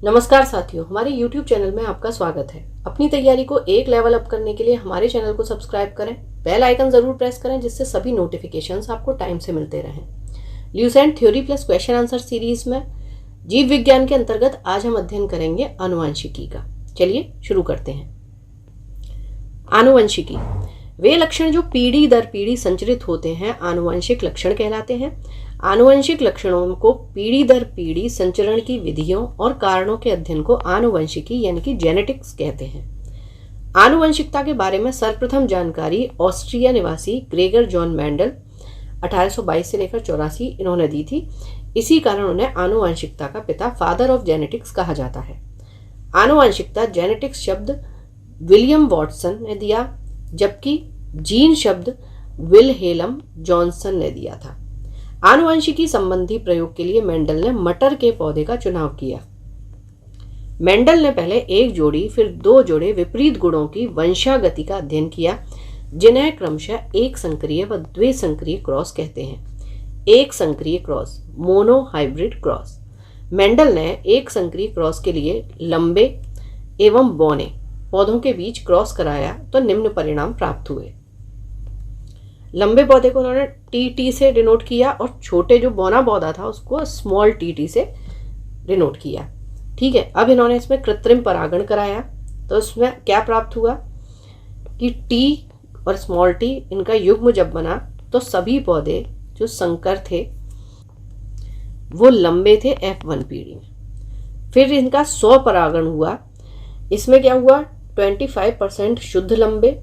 नमस्कार साथियों, हमारे YouTube चैनल में आपका स्वागत है। अपनी तैयारी को एक लेवल अप करने के लिए हमारे चैनल को सब्सक्राइब करें, बेल आइकन जरूर प्रेस करें जिससे सभी नोटिफिकेशंस आपको टाइम से मिलते रहें। Lucent theory plus question answer series में जीव विज्ञान के अंतर्गत आज हम अध्ययन करेंगे आनुवंशिकी का। चलिए शुरू करते हैं। आनुवंशिकी वे लक्षण जो पीढ़ी दर पीढ़ी संचरित होते हैं आनुवंशिक लक्षण कहलाते हैं। आनुवंशिक लक्षणों को पीढ़ी दर पीढ़ी संचरण की विधियों और कारणों के अध्ययन को आनुवंशिकी यानी कि जेनेटिक्स कहते हैं। आनुवंशिकता के बारे में सर्वप्रथम जानकारी ऑस्ट्रिया निवासी ग्रेगर जॉन मेंडल 1822 से लेकर 84 इन्होंने दी थी। इसी कारण उन्हें आनुवंशिकता का पिता फादर ऑफ जेनेटिक्स कहा जाता है। आनुवंशिकता जेनेटिक्स शब्द विलियम वॉटसन ने दिया, जबकि जीन शब्द विलहेलम जॉनसन ने दिया था। आनुवंशिकी संबंधी प्रयोग के लिए मेंडल ने मटर के पौधे का चुनाव किया। मेंडल ने पहले एक जोड़ी फिर दो जोड़े विपरीत गुणों की वंशागति का अध्ययन किया, जिन्हें क्रमशः एक संक्रिय व द्विसंक्रिय क्रॉस कहते हैं। एक संक्रिय cross mono hybrid cross. Mendel ने एक संक्रिय क्रॉस के लिए लंबे एवं बौने पौधों के बीच क्रॉस कराया तो निम्न परिणाम प्राप्त हुए। लंबे पौधे को उन्होंने टी से डिनोट किया और छोटे जो बौना पौधा था उसको स्मॉल टी से डिनोट किया। ठीक है, अब इन्होंने इसमें कृत्रिम परागण कराया तो इसमें क्या प्राप्त हुआ कि टी और स्मॉल टी इनका युग्म जब बना तो सभी पौधे जो संकर थे वो लंबे थे F1 पीढ़ी में। फिर इनका 100 परागण हुआ। इसमें क्या हुआ 25% शुद्ध लंबे,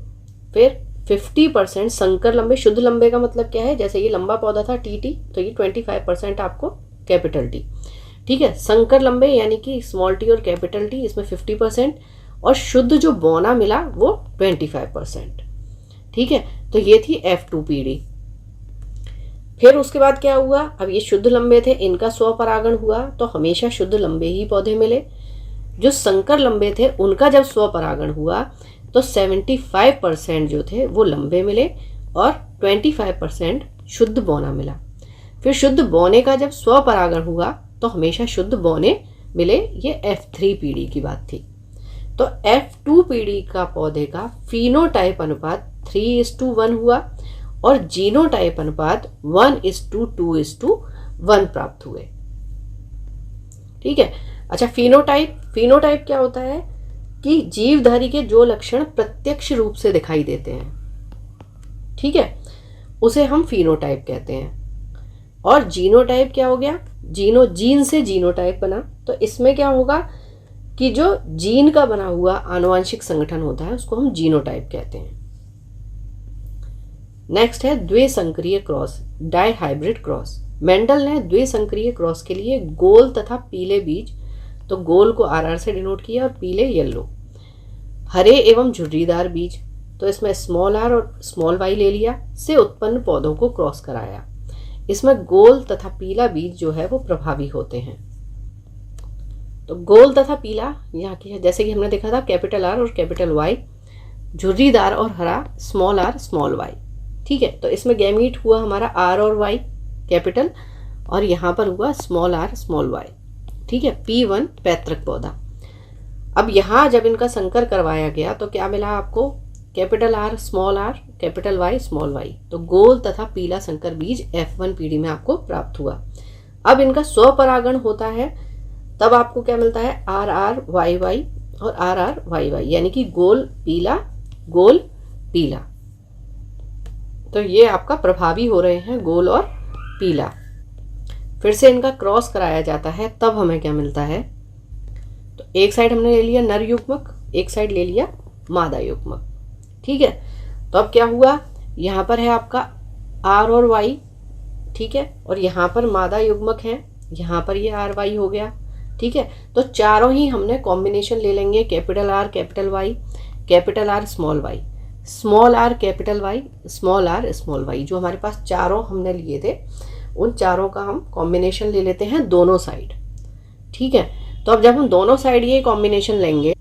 फिर 50% संकर लंबे। शुद्ध लंबे का मतलब क्या है, जैसे ये लंबा पौधा था टी तो ये 25% आपको कैपिटल टी। ठीक है, संकर लंबे यानी कि स्मॉल टी और कैपिटल टी, इसमें 50% और शुद्ध जो बौना मिला वो 25%। ठीक है, तो ये थी F2 पीढ़ी। फिर उसके बाद क्या हुआ, अब ये शुद्ध लंबे थे, इनका 100 परागण हुआ तो हमेशा शुद्ध लंबे ही पौधे मिले। जो संकर लंबे थे उनका जब 100 परागण हुआ तो 75% जो थे वो लंबे मिले और 25% शुद्ध बौना मिला। फिर शुद्ध बौने का जब 100 परागण हुआ तो हमेशा शुद्ध बौने मिले। ये F3 पीढ़ी की बात थी। तो F2 पीढ़ी का पौधे का फिनोटाइप अनुपात 3:1 हुआ और जीनोटाइप अनुपात 1:2:1 प्राप्त हुए। ठीक है, अच्छा फिनोटाइप क्या होता है कि जीवधारी के जो लक्षण प्रत्यक्ष रूप से दिखाई देते हैं, ठीक है, उसे हम फिनोटाइप कहते हैं। और जीनोटाइप क्या हो गया, जीन से जीनोटाइप बना तो इसमें क्या होगा कि जो जीन का बना हुआ आनुवंशिक संगठन होता है उसको हम जीनोटाइप कहते हैं। नेक्स्ट है द्विसंक्रिय क्रॉस, डाइहाइब्रिड क्रॉस। मेंडल ने द्विसंक्रिय क्रॉस के लिए गोल तथा पीले बीज, तो गोल को RR से डिनोट किया और पीले येलो, हरे एवं झुर्रीदार बीज, तो इसमें स्मॉल r और स्मॉल y ले लिया, से उत्पन्न पौधों को क्रॉस कराया। इसमें गोल तथा पीला बीज जो है वो प्रभावी होते हैं। तो गोल तथा पीला यहाँ की है, जैसे कि हमने देखा था कैपिटल R और कैपिटल Y, झुर्रीदार और हरा स्मॉल r स्मॉल y। ठीक है, तो इसमें गैमीट हुआ हमारा R और Y कैपिटल और यहाँ पर हुआ स्मॉल r स्मॉल y। ठीक है, P1 पैतृक पौधा। अब यहाँ जब इनका संकर करवाया गया तो क्या मिला आपको, capital R small r capital Y small y, तो गोल तथा पीला संकर बीज F1 पीढ़ी में आपको प्राप्त हुआ। अब इनका 100 परागण होता है तब आपको क्या मिलता है RR YY और RR YY, यानी कि गोल पीला। तो ये आपका प्रभावी हो रहे हैं गोल और पीला। फिर से इनका क्रॉस कराया जाता है तब हमें क्या मिलता है, तो एक साइड हमने ले लिया नर युग्मक, एक साइड ले लिया मादा युग्मक। ठीक है, तो अब क्या हुआ, यहाँ पर है आपका R और Y, ठीक है, और यहाँ पर मादा युग्मक है, यहाँ पर ये RY हो गया। ठीक है, तो चारों ही हमने कॉम्बिनेशन ले लेंगे, capital R capital Y, capital R small y, small r capital Y, small r small y। जो हमारे पास चारों हमने लिए थे उन चारों का हम कॉम्बिनेशन ले लेते हैं दोनों साइड। ठीक है, तो अब जब हम दोनों साइड ये कॉम्बिनेशन लेंगे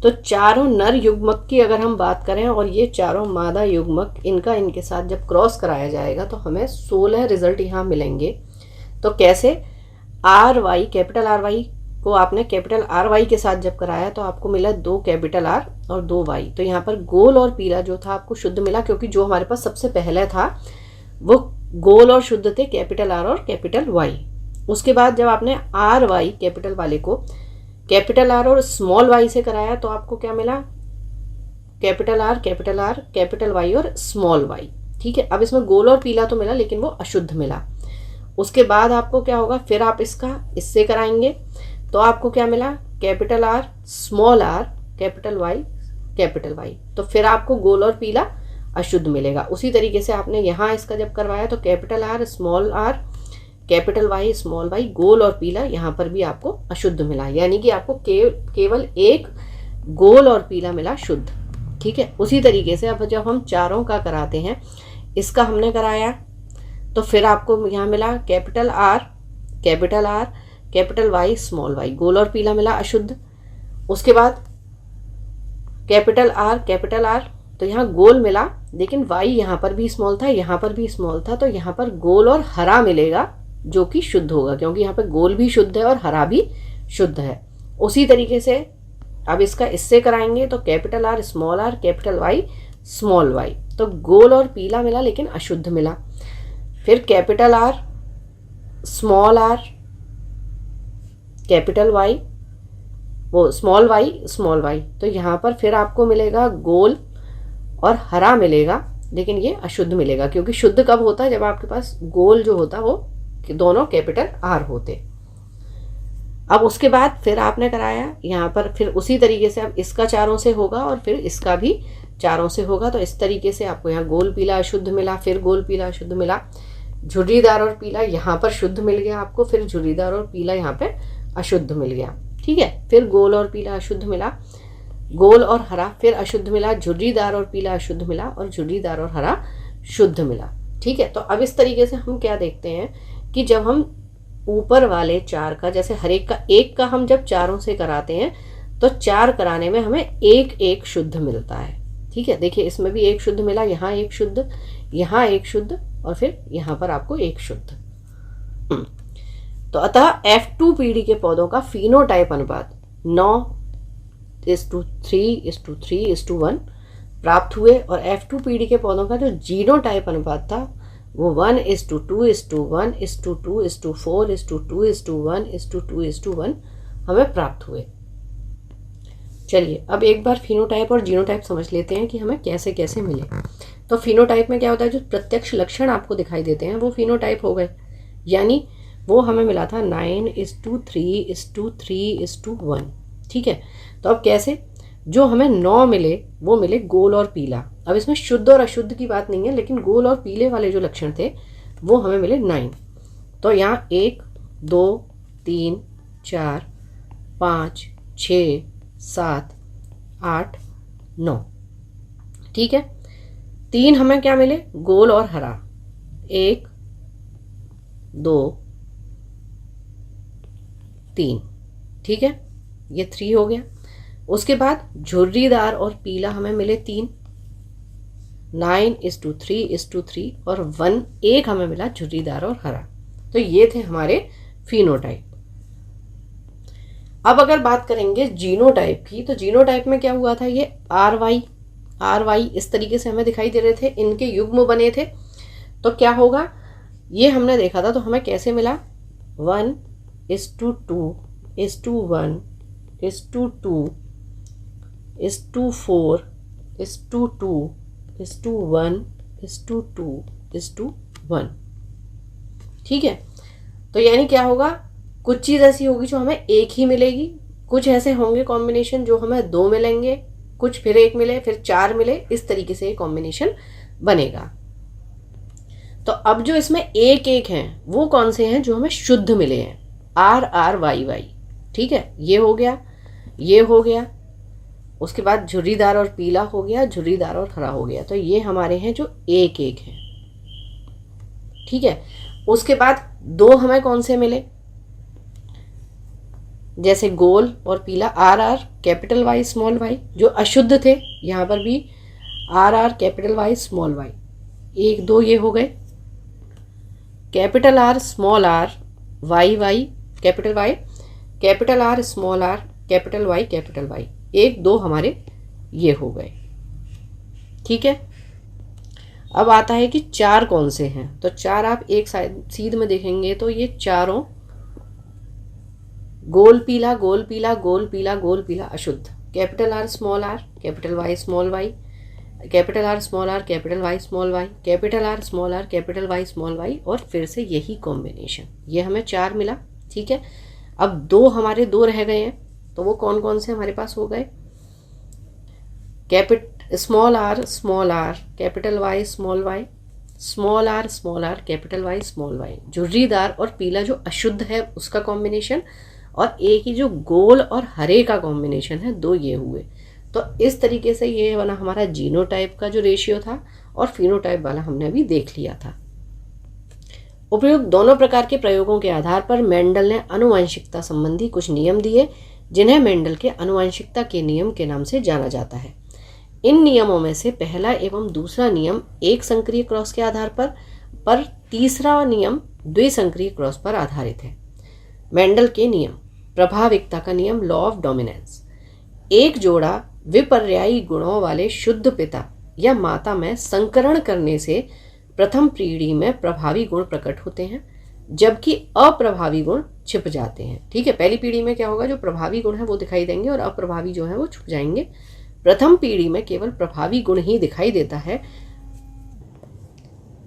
तो चारों नर युग्मक की अगर हम बात करें और ये चारों मादा युग्मक, इनके साथ जब क्रॉस कराया जाएगा तो हमें 16 रिजल्ट यहाँ मिलेंगे। तो कैसे, RY कैपिटल RY को आपने कैपिटल आर वाई के साथ जब कराया तो आपको मिला 2 कैपिटल आर और 2 वाई। तो यहाँ पर गोल और पीला जो था आपको शुद्ध मिला, क्योंकि जो हमारे पास सबसे पहले था वो गोल और शुद्ध थे, कैपिटल आर और कैपिटल वाई। उसके बाद जब आपने आर वाई कैपिटल वाले को कैपिटल आर और स्मॉल वाई से कराया तो आपको क्या मिला, कैपिटल आर कैपिटल वाई और स्मॉल वाई। ठीक है, अब इसमें गोल और पीला तो मिला लेकिन वो अशुद्ध मिला। उसके बाद आपको क्या होगा, फिर आप इससे कराएंगे तो आपको क्या मिला, capital R small R capital Y. तो फिर आपको गोल और पीला अशुद्ध मिलेगा। उसी तरीके से आपने यहाँ इसका जब करवाया तो capital R small R capital Y small Y, गोल और पीला, यहाँ पर भी आपको अशुद्ध मिला, यानी कि आपको केवल एक गोल और पीला मिला शुद्ध। ठीक है, उसी तरीके से अब जब हम चारों का कराते हैं, इसका हमने कराया तो फिर आपको यहाँ मिला capital R capital Y small Y, गोल और पीला मिला अशुद्ध। उसके बाद कैपिटल आर तो यहाँ गोल मिला लेकिन वाई यहाँ पर भी स्मॉल था, यहाँ पर भी स्मॉल था, तो यहाँ पर गोल और हरा मिलेगा जो कि शुद्ध होगा, क्योंकि यहाँ पर गोल भी शुद्ध है और हरा भी शुद्ध है। उसी तरीके से अब इससे कराएंगे तो capital R capital Y small Y, तो गोल और पीला मिला लेकिन अशुद्ध मिला। फिर capital R small R capital Y वो स्मॉल वाई, तो यहाँ पर फिर आपको मिलेगा गोल और हरा मिलेगा लेकिन ये अशुद्ध मिलेगा, क्योंकि शुद्ध कब होता है, जब आपके पास गोल जो होता वो दोनों कैपिटल आर होते। अब उसके बाद फिर आपने कराया यहाँ पर, फिर उसी तरीके से अब इसका चारों से होगा और फिर इसका भी चारों से होगा। तो इस तरीके से आपको यहाँ गोल पीला अशुद्ध मिला, फिर गोल पीला अशुद्ध मिला, झुर्रीदार और पीला यहाँ पर शुद्ध मिल गया आपको, फिर झुर्रीदार और पीला यहाँ पे अशुद्ध मिल गया। ठीक है, फिर गोल और पीला अशुद्ध मिला, गोल और हरा फिर अशुद्ध मिला, झुर्रीदार और पीला अशुद्ध मिला और झुर्रीदार और हरा शुद्ध मिला। ठीक है, तो अब इस तरीके से हम क्या देखते हैं कि जब हम ऊपर वाले चार का, जैसे हर एक का हम जब चारों से कराते हैं तो 4 कराने में हमें एक शुद्ध मिलता है। ठीक है, देखिए इसमें भी एक शुद्ध मिला, यहाँ एक शुद्ध, यहाँ एक शुद्ध और फिर यहाँ पर आपको एक शुद्ध। तो अतः F2 पीढ़ी के पौधों का फिनोटाइप अनुपात 9:3:3:1 प्राप्त हुए और F2 पीढ़ी के पौधों का जो जीनोटाइप अनुपात था वो 1:2:1:2:4:2:1:1 हमें प्राप्त हुए। चलिए अब एक बार फिनोटाइप और जीनोटाइप समझ लेते हैं कि हमें कैसे कैसे मिले। तो फिनोटाइप में क्या होता है, जो प्रत्यक्ष लक्षण आपको दिखाई देते हैं वो फिनोटाइप हो गए, यानी वो हमें मिला था 9:3:3:1। ठीक है, तो अब कैसे, जो हमें 9 मिले वो मिले गोल और पीला। अब इसमें शुद्ध और अशुद्ध की बात नहीं है, लेकिन गोल और पीले वाले जो लक्षण थे वो हमें मिले 9। तो यहाँ 1 2 3 4 5 6 7 8 9। ठीक है, 3 हमें क्या मिले, गोल और हरा, 1 2 3। ठीक है, ये 3 हो गया। उसके बाद झुर्रीदार और पीला हमें मिले 3, 9:3:3 और 1 हमें मिला झुर्रीदार और हरा। तो ये थे हमारे फिनोटाइप। अब अगर बात करेंगे जीनोटाइप की, तो जीनोटाइप में क्या हुआ था, ये आर वाई इस तरीके से हमें दिखाई दे रहे थे, इनके युग्म बने थे। तो क्या होगा, ये हमने देखा था, तो हमें कैसे मिला, 1:2:1:2:1:2:1:1। ठीक है, तो यानी क्या होगा, कुछ चीज़ ऐसी होगी जो हमें एक ही मिलेगी, कुछ ऐसे होंगे कॉम्बिनेशन जो हमें 2 मिलेंगे, कुछ फिर 1 मिले, फिर 4 मिले, इस तरीके से ये कॉम्बिनेशन बनेगा। तो अब जो इसमें एक हैं वो कौन से हैं, जो हमें शुद्ध मिले हैं, RRYY। ठीक है, ये हो गया, उसके बाद झुर्रीदार और पीला हो गया, झुर्रीदार और हरा हो गया। तो ये हमारे हैं जो एक हैं। ठीक है, उसके बाद 2 हमें कौन से मिले, जैसे गोल और पीला, RR capital Y small Y, जो अशुद्ध थे यहाँ पर भी RR capital Y small Y, 1 2 ये हो गए। Capital R small r, Y capital Y capital R, capital Y, capital Y, 1 2 हमारे ये हो गए। ठीक है, अब आता है कि 4 कौन से हैं। तो 4 आप एक सीध में देखेंगे तो ये चारों गोल पीला, गोल पीला, गोल पीला, गोल पीला अशुद्ध। Capital R small R, capital Y small Y, capital R small R, capital Y small Y, capital R small R, capital Y small Y, और फिर से यही कॉम्बिनेशन। ये हमें 4 मिला। ठीक है, अब 2 हमारे 2 रह गए हैं, तो वो कौन कौन से हमारे पास हो गए? Small R, capital Y small Y, small R, capital Y small Y, झुर्रीदार और पीला जो अशुद्ध है उसका कॉम्बिनेशन, और एक ही जो गोल और हरे का कॉम्बिनेशन है, 2 ये हुए। तो इस तरीके से ये वाला हमारा जीनोटाइप का जो रेशियो था और फिनोटाइप वाला हमने अभी देख लिया था। उपयुक्त दोनों प्रकार के प्रयोगों के आधार पर मेंडल ने आनुवंशिकता संबंधी कुछ नियम दिए, जिन्हें मेंडल के आनुवंशिकता के नियम के नाम से जाना जाता है। इन नियमों में से पहला एवं दूसरा नियम एक संक्रिय क्रॉस के आधार पर तीसरा नियम द्विसंक्रिय क्रॉस पर आधारित है। मेंडल के नियम: प्रभाविकता का नियम, लॉ ऑफ डोमिनेंस। एक जोड़ा विपर्यायी गुणों वाले शुद्ध पिता या माता में संकरण करने से प्रथम पीढ़ी में प्रभावी गुण प्रकट होते हैं, जबकि अप्रभावी गुण छिप जाते हैं। ठीक है, पहली पीढ़ी में क्या होगा, जो प्रभावी गुण है वो दिखाई देंगे और अप्रभावी जो है वो छुप जाएंगे। प्रथम पीढ़ी में केवल प्रभावी गुण ही दिखाई देता है,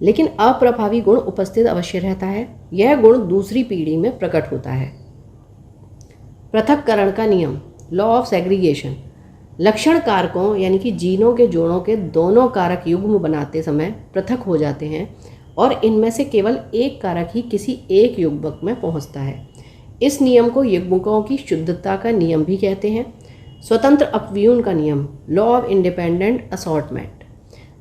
लेकिन अप्रभावी गुण उपस्थित अवश्य रहता है। यह गुण दूसरी पीढ़ी में प्रकट होता है। पृथक्करण का नियम, लॉ ऑफ सेग्रीगेशन। लक्षण कारकों यानी कि जीनों के जोड़ों के दोनों कारक युग्म बनाते समय पृथक हो जाते हैं और इनमें से केवल एक कारक ही किसी एक युग्मक में पहुंचता है। इस नियम को युग्मकों की शुद्धता का नियम भी कहते हैं। स्वतंत्र अपव्यूहन का नियम, लॉ ऑफ इंडिपेंडेंट असॉर्टमेंट।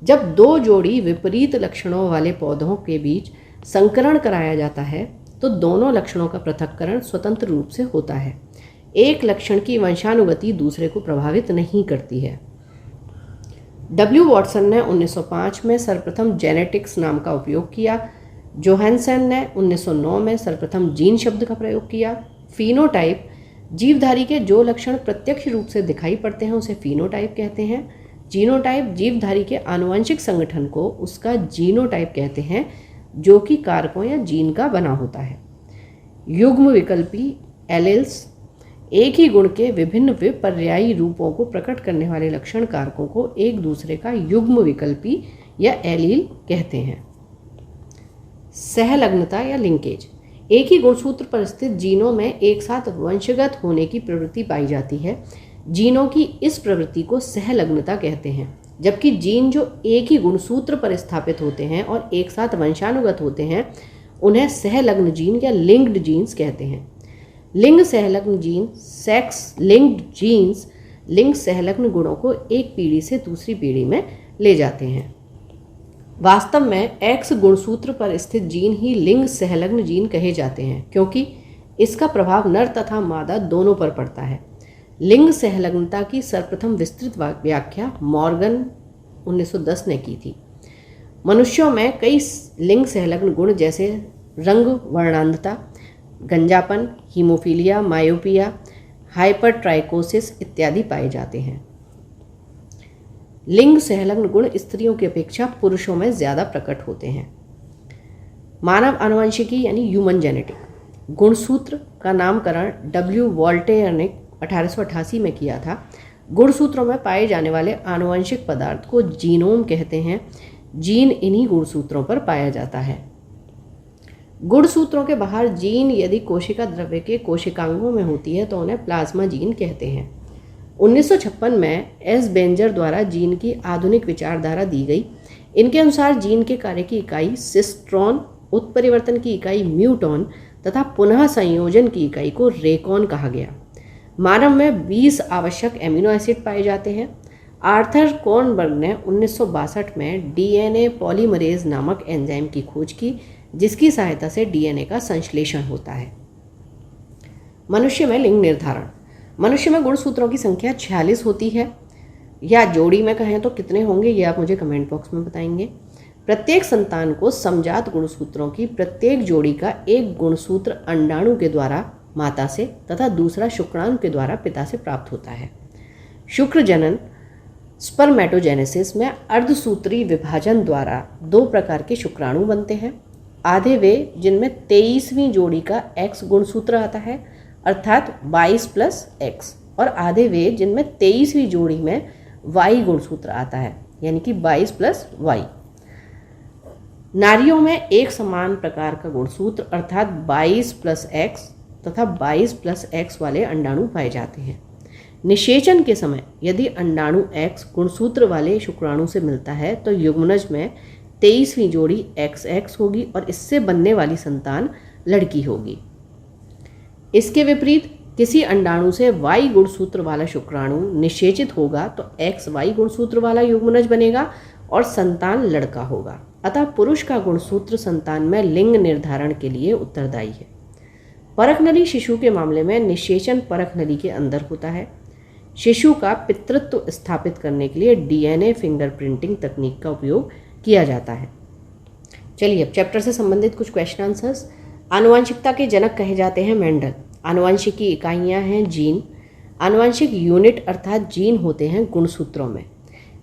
जब 2 जोड़ी विपरीत लक्षणों वाले पौधों के बीच संकरण कराया जाता है तो दोनों लक्षणों का पृथक्करण स्वतंत्र रूप से होता है। एक लक्षण की वंशानुगति दूसरे को प्रभावित नहीं करती है। डब्ल्यू वॉटसन ने 1905 में सर्वप्रथम जेनेटिक्स नाम का उपयोग किया। जोहानसन ने 1909 में सर्वप्रथम जीन शब्द का प्रयोग किया। फिनोटाइप, जीवधारी के जो लक्षण प्रत्यक्ष रूप से दिखाई पड़ते हैं उसे फिनोटाइप कहते हैं। जीनोटाइप, जीवधारी के आनुवंशिक संगठन को उसका जीनोटाइप कहते हैं, जो कि कारकों या जीन का बना होता है। युग्म विकल्पी, एलेल्स, एक ही गुण के विभिन्न विपर्यायी रूपों को प्रकट करने वाले लक्षण कारकों को एक दूसरे का युग्म विकल्पी या एलील कहते हैं। सहलग्नता या लिंकेज, एक ही गुणसूत्र पर स्थित जीनों में एक साथ वंशगत होने की प्रवृत्ति पाई जाती है। जीनों की इस प्रवृत्ति को सहलग्नता कहते हैं, जबकि जीन जो एक ही गुणसूत्र पर स्थापित होते हैं और एक साथ वंशानुगत होते हैं उन्हें सहलग्न जीन या लिंक्ड जीन्स कहते हैं। लिंग सहलग्न जीन, सेक्स लिंक्ड जीन्स, लिंग सहलग्न गुणों को एक पीढ़ी से दूसरी पीढ़ी में ले जाते हैं। वास्तव में एक्स गुणसूत्र पर स्थित जीन ही लिंग सहलग्न जीन कहे जाते हैं, क्योंकि इसका प्रभाव नर तथा मादा दोनों पर पड़ता है। लिंग सहलग्नता की सर्वप्रथम विस्तृत व्याख्या मॉर्गन 1910 ने की थी। मनुष्यों में कई लिंग सहलग्न गुण जैसे रंग वर्णांधता, गंजापन, हीमोफीलिया, मायोपिया, हाइपरट्राइकोसिस इत्यादि पाए जाते हैं। लिंग सहलग्न गुण स्त्रियों की अपेक्षा पुरुषों में ज़्यादा प्रकट होते हैं। मानव आनुवंशिकी यानी ह्यूमन जेनेटिक, गुणसूत्र का नामकरण डब्ल्यू वॉल्टेयर ने 1888 में किया था। गुणसूत्रों में पाए जाने वाले आनुवंशिक पदार्थ को जीनोम कहते हैं। जीन इन्हीं गुणसूत्रों पर पाया जाता है। गुणसूत्रों के बाहर जीन यदि कोशिका द्रव्य के कोशिकांगों में होती है तो उन्हें प्लाज्मा जीन कहते हैं। 1956 में एस बेंजर द्वारा जीन की आधुनिक विचारधारा दी गई। इनके अनुसार जीन के कार्य की इकाई सिस्ट्रॉन, उत्परिवर्तन की इकाई म्यूटॉन तथा पुनः संयोजन की इकाई को रेकॉन कहा गया। मानव में 20 आवश्यक एमिनो एसिड पाए जाते हैं। आर्थर कॉर्नबर्ग ने 1962 में डीएनए पॉलीमरेज नामक एंजाइम की खोज की, जिसकी सहायता से डीएनए का संश्लेषण होता है। मनुष्य में लिंग निर्धारण, मनुष्य में गुणसूत्रों की संख्या 46 होती है, या जोड़ी में कहें तो कितने होंगे ये आप मुझे कमेंट बॉक्स में बताएंगे। प्रत्येक संतान को समजात गुणसूत्रों की प्रत्येक जोड़ी का एक गुणसूत्र अंडाणु के द्वारा माता से तथा दूसरा शुक्राणु के द्वारा पिता से प्राप्त होता है। शुक्र जनन स्पर्मेटोजेनेसिस में अर्धसूत्री विभाजन द्वारा 2 प्रकार के शुक्राणु बनते हैं। आधे वे जिनमें 23वीं जोड़ी का X गुणसूत्र आता है अर्थात 22 + X, और आधे वे जिनमें 23वीं जोड़ी में Y गुणसूत्र आता है यानी कि 22 + Y। नारियों में एक समान प्रकार का गुणसूत्र अर्थात 22 + X तथा 22 + X वाले अंडाणु पाए जाते हैं। निषेचन के समय यदि अंडाणु X गुणसूत्र वाले शुक्राणु से मिलता है तो युग्मनज में 23वीं जोड़ी XX होगी और इससे बनने वाली संतान लड़की होगी। इसके विपरीत किसी अंडाणु से Y गुणसूत्र वाला शुक्राणु निषेचित होगा तो XY गुणसूत्र वाला युग्मनज बनेगा और संतान लड़का होगा। अतः पुरुष का गुणसूत्र संतान में लिंग निर्धारण के लिए उत्तरदायी है। परखनली शिशु के मामले में निषेचन परखनली के अंदर होता है। शिशु का पितृत्व स्थापित करने के लिए DNA फिंगरप्रिंटिंग तकनीक का उपयोग किया जाता है। चलिए अब चैप्टर से संबंधित कुछ क्वेश्चन आंसर्स। आनुवंशिकता के जनक कहे जाते हैं मेंडल। आनुवंशिकी इकाइयाँ हैं जीन। आनुवंशिक यूनिट अर्थात जीन होते हैं गुणसूत्रों में।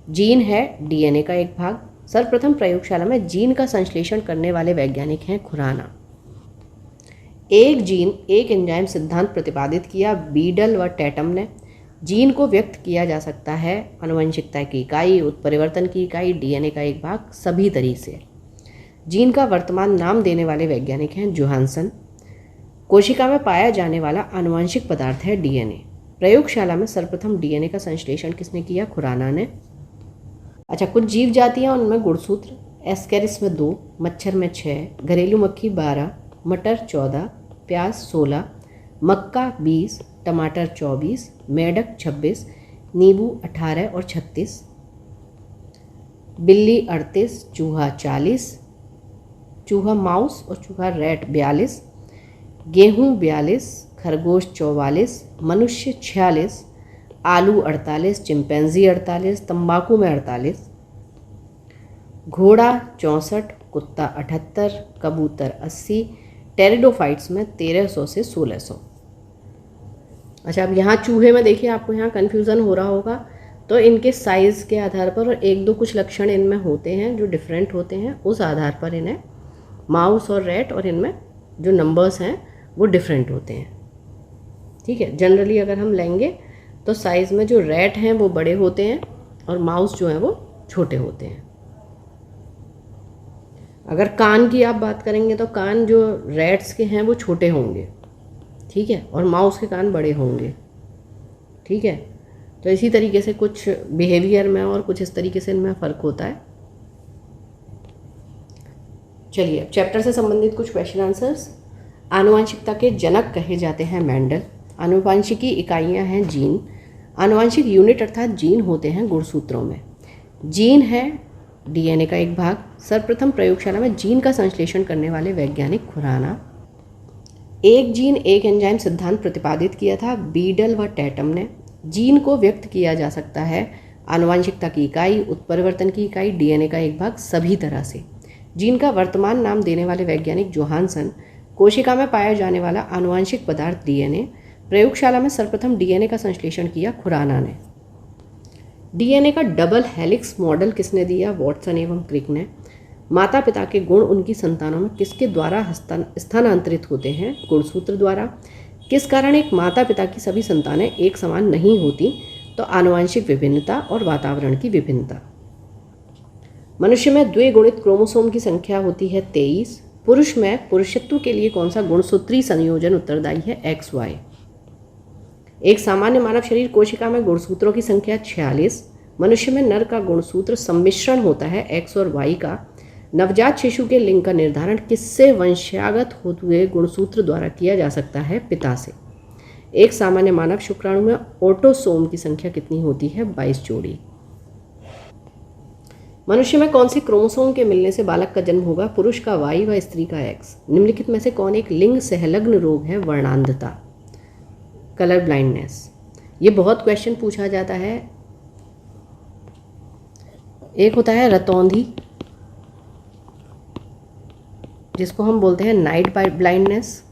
जीन है DNA का एक भाग। सर्वप्रथम प्रयोगशाला में जीन का संश्लेषण करने वाले वैज्ञानिक हैं खुराना। एक जीन एक एंजाइम सिद्धांत प्रतिपादित किया बीडल व टैटम ने। जीन को व्यक्त किया जा सकता है आनुवंशिकता की इकाई, उत्परिवर्तन की इकाई, DNA का एक भाग, सभी तरीके से। जीन का वर्तमान नाम देने वाले वैज्ञानिक हैं जोहानसन। कोशिका में पाया जाने वाला आनुवंशिक पदार्थ है DNA। प्रयोगशाला में सर्वप्रथम DNA का संश्लेषण किसने किया? खुराना ने। अच्छा, कुछ जीव जातियाँ उनमें गुणसूत्र एस्केरिस में 2, मच्छर में 6, घरेलू मक्खी 12, मटर 14, प्याज 16, मक्का 20, टमाटर 24, मेढक 26, नींबू 18 और 36, बिल्ली 38, चूहा 40, चूहा माउस और चूहा रैट 42, गेहूँ 42, खरगोश 44, मनुष्य 46, आलू 48, चिंपैंजी 48, तंबाकू में 48, घोड़ा 64, कुत्ता 78, कबूतर 80, टेरिडोफाइट्स में 1300 से 1600। अच्छा, अब यहाँ चूहे में देखिए आपको यहाँ कन्फ्यूज़न हो रहा होगा, तो इनके साइज़ के आधार पर और एक दो कुछ लक्षण इनमें होते हैं जो डिफरेंट होते हैं, उस आधार पर इन्हें माउस और रैट और इनमें जो नंबर्स हैं वो डिफरेंट होते हैं। ठीक है, जनरली अगर हम लेंगे तो साइज़ में जो रैट हैं वो बड़े होते हैं और माउस जो हैं वो छोटे होते हैं। अगर कान की आप बात करेंगे तो कान जो रैट्स के हैं वो छोटे होंगे, ठीक है, और माउस के कान बड़े होंगे। ठीक है, तो इसी तरीके से कुछ बिहेवियर में और कुछ इस तरीके से इनमें फ़र्क होता है। चलिए अब चैप्टर से संबंधित कुछ क्वेश्चन आंसर्स। आनुवंशिकता के जनक कहे जाते हैं मेंडल। आनुवंशिकी इकाइयाँ हैं जीन। आनुवंशिक यूनिट अर्थात जीन होते हैं गुणसूत्रों में। जीन है DNA का एक भाग। सर्वप्रथम प्रयोगशाला में जीन का संश्लेषण करने वाले वैज्ञानिक खुराना। एक जीन एक एंजाइम सिद्धांत प्रतिपादित किया था बीडल व टैटम ने। जीन को व्यक्त किया जा सकता है आनुवंशिकता की इकाई, उत्परिवर्तन की इकाई, DNA का एक भाग, सभी तरह से। जीन का वर्तमान नाम देने वाले वैज्ञानिक जोहानसन। कोशिका में पाया जाने वाला आनुवंशिक पदार्थ DNA। प्रयोगशाला में सर्वप्रथम DNA का संश्लेषण किया खुराना ने। DNA का डबल हेलिक्स मॉडल किसने दिया? वॉटसन एवं क्रिक ने। माता पिता के गुण उनकी संतानों में किसके द्वारा स्थानांतरित होते हैं? गुणसूत्र द्वारा। किस कारण एक माता पिता की सभी संतानें एक समान नहीं होती? तो आनुवंशिक विभिन्नता और वातावरण की विभिन्नता। मनुष्य में द्विगुणित क्रोमोसोम की संख्या होती है 23। पुरुष में पुरुषत्व के लिए कौन सा गुणसूत्री संयोजन उत्तरदायी है? XY। एक सामान्य मानव शरीर कोशिका में गुणसूत्रों की संख्या 46। मनुष्य में नर का गुणसूत्र सम्मिश्रण होता है X और Y का। नवजात शिशु के लिंग का निर्धारण किससे वंशागत होते हुए गुणसूत्र द्वारा किया जा सकता है? पिता से। एक सामान्य मानव शुक्राणु में ऑटोसोम की संख्या कितनी होती है? 22 जोड़ी। मनुष्य में कौन से क्रोमोसोम के मिलने से बालक का जन्म होगा? पुरुष का Y व स्त्री का X। निम्नलिखित में से कौन एक लिंग सहलग्न रोग है? वर्णांधता, कलर ब्लाइंडनेस। ये बहुत क्वेश्चन पूछा जाता है। एक होता है रतौंधी, जिसको हम बोलते हैं नाइट ब्लाइंडनेस।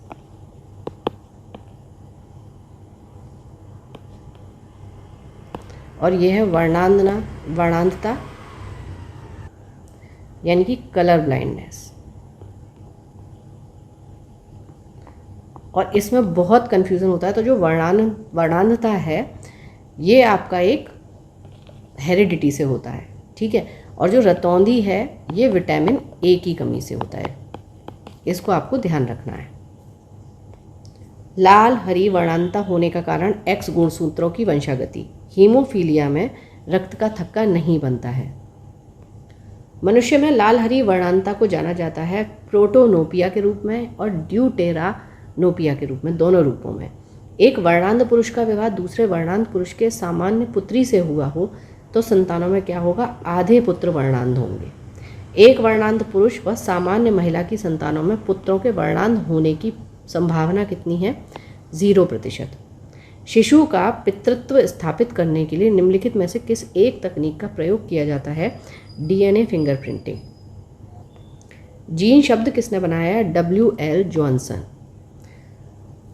और ये है वर्णांधता यानी कि कलर ब्लाइंडनेस। और इसमें बहुत कन्फ्यूज़न होता है। तो जो वर्णांधता है ये आपका एक हेरिडिटी से होता है, ठीक है। और जो रतौंधी है ये विटामिन ए की कमी से होता है, इसको आपको ध्यान रखना है। लाल हरी वर्णांधता होने का कारण एक्स गुणसूत्रों की वंशागति। हीमोफीलिया में रक्त का थक्का नहीं बनता है। मनुष्य में लाल हरी वर्णांधता को जाना जाता है प्रोटोनोपिया के रूप में और ड्यूटेरानोपिया के रूप में, दोनों रूपों में। एक वर्णांध पुरुष का विवाह दूसरे वर्णांध पुरुष के सामान्य पुत्री से हुआ हो तो संतानों में क्या होगा, आधे पुत्र वर्णांध होंगे। एक वर्णांध पुरुष व सामान्य महिला की संतानों में पुत्रों के वर्णांध होने की संभावना कितनी है, 0%। शिशु का पितृत्व स्थापित करने के लिए निम्नलिखित में से किस एक तकनीक का प्रयोग किया जाता है, DNA फिंगरप्रिंटिंग। जीन शब्द किसने बनाया है, WL जॉनसन।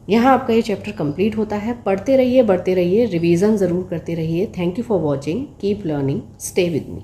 यहाँ आपका ये चैप्टर कंप्लीट होता है। पढ़ते रहिए, बढ़ते रहिए, रिवीजन ज़रूर करते रहिए। Thank you for watching, keep learning, stay with me.